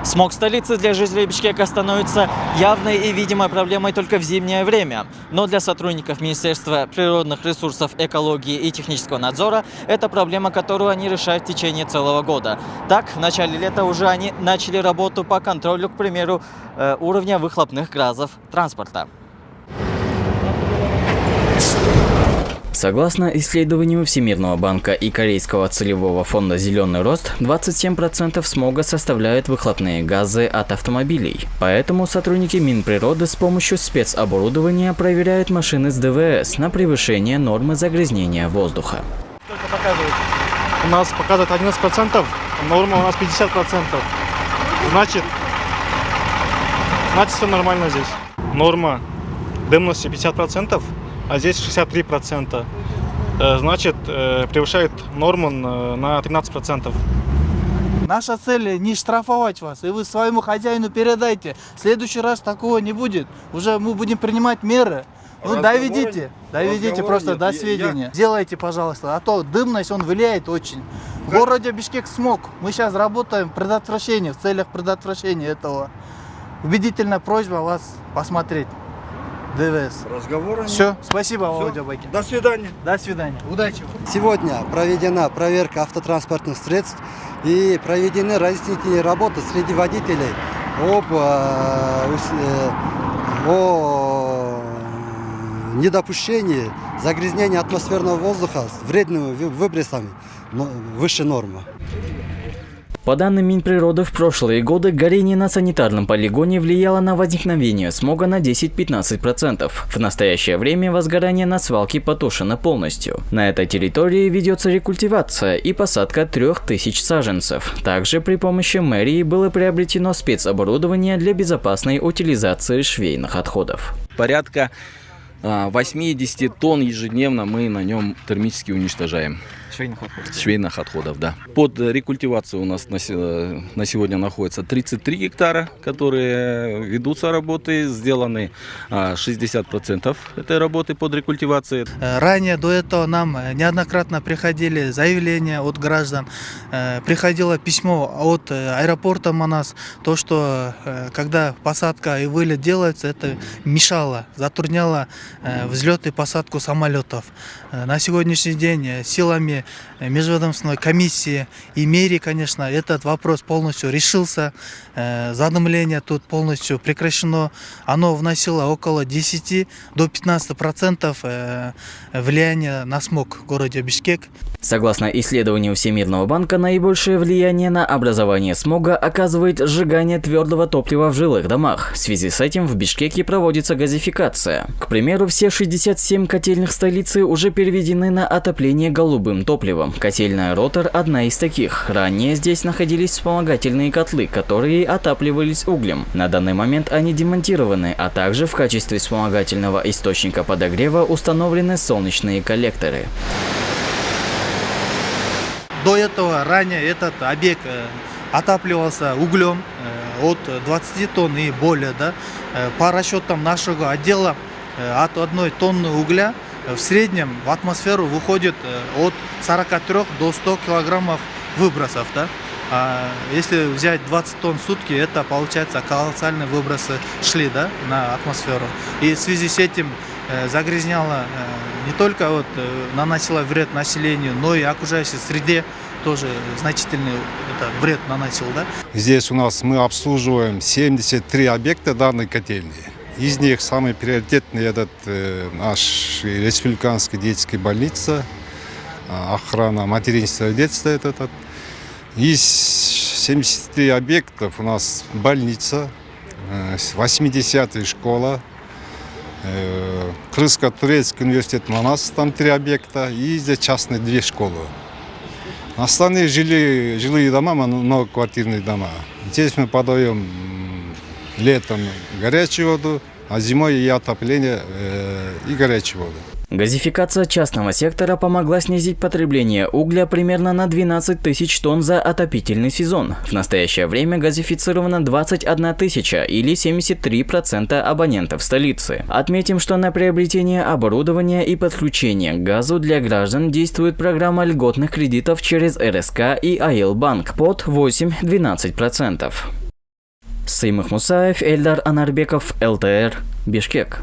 Смог столицы для жителей Бишкека становится явной и видимой проблемой только в зимнее время. Но для сотрудников Министерства природных ресурсов, экологии и технического надзора это проблема, которую они решают в течение целого года. Так, в начале лета уже они начали работу по контролю, к примеру, уровня выхлопных газов транспорта. Согласно исследованию Всемирного банка и Корейского целевого фонда «Зеленый рост», 27% смога составляют выхлопные газы от автомобилей. Поэтому сотрудники Минприроды с помощью спецоборудования проверяют машины с ДВС на превышение нормы загрязнения воздуха. Сколько показывает? У нас показывает 11%, норма у нас 50%. Значит, все нормально здесь. Норма дымности 50%. А здесь 63%. Значит, превышает норму на 13%. Наша цель не штрафовать вас, и вы своему хозяину передайте. В следующий раз такого не будет. Уже мы будем принимать меры. Ну, доведите просто до сведения. Сделайте, пожалуйста, а то дымность, он влияет очень. В городе Бишкек смог. Мы сейчас работаем в целях предотвращения этого. Убедительная просьба вас посмотреть. ДВС. Разговора Все, спасибо, Володя Бакин. До свидания. До свидания. Удачи. Сегодня проведена проверка автотранспортных средств и проведены разъяснительные работы среди водителей о недопущении загрязнения атмосферного воздуха с вредными выбросами выше нормы. По данным Минприроды, в прошлые годы горение на санитарном полигоне влияло на возникновение смога на 10-15%. В настоящее время возгорание на свалке потушено полностью. На этой территории ведется рекультивация и посадка 3000 саженцев. Также при помощи мэрии было приобретено спецоборудование для безопасной утилизации швейных отходов. Порядка 80 тонн ежедневно мы на нем термически уничтожаем. Швейных отходов, да. Под рекультивацию у нас на сегодня находится 33 гектара, которые ведутся работы, сделаны 60% этой работы под рекультивацией. Ранее до этого нам неоднократно приходили заявления от граждан, приходило письмо от аэропорта Манас, то, что когда посадка и вылет делается, это мешало, затрудняло взлет и посадку самолетов. На сегодняшний день силами межведомственной комиссии и мэрии, конечно, этот вопрос полностью решился. Задымление тут полностью прекращено. Оно вносило около 10 до 15% влияния на смог в городе Бишкек. Согласно исследованию Всемирного банка, наибольшее влияние на образование смога оказывает сжигание твердого топлива в жилых домах. В связи с этим в Бишкеке проводится газификация. К примеру, все 67 котельных столицы уже переведены на отопление голубым топливом. Котельная «Ротор» – одна из таких. Ранее здесь находились вспомогательные котлы, которые отапливались углем. На данный момент они демонтированы, а также в качестве вспомогательного источника подогрева установлены солнечные коллекторы. До этого ранее этот объект отапливался углем от 20 тонн и более. Да? По расчетам нашего отдела, от 1 тонны угля в среднем в атмосферу выходит от 43 до 100 килограммов выбросов. Да? А если взять 20 тонн в сутки, это получается колоссальные выбросы шли, да, на атмосферу. И в связи с этим загрязняло не только наносило вред населению, но и окружающей среде тоже значительный вред наносил. Да? Здесь у нас мы обслуживаем 73 объекта данной котельной. Из них самый приоритетный этот наш республиканская детская больница, охрана материнства и детства. Из 73 объектов у нас больница, 80-я школа, Крымско-Турецкий университет Манас, там 3 объекта, и здесь частные 2 школы. Остальные жилые дома, многоквартирные дома. Здесь мы подаем летом горячую воду, а зимой и отопление и горячую воду. Газификация частного сектора помогла снизить потребление угля примерно на 12 тысяч тонн за отопительный сезон. В настоящее время газифицировано 21 тысяча или 73% абонентов столицы. Отметим, что на приобретение оборудования и подключение к газу для граждан действует программа льготных кредитов через РСК и АИЛ-банк под 8-12%. Саимых Мусаев, Эльдар Анарбеков, ЛТР, Бишкек.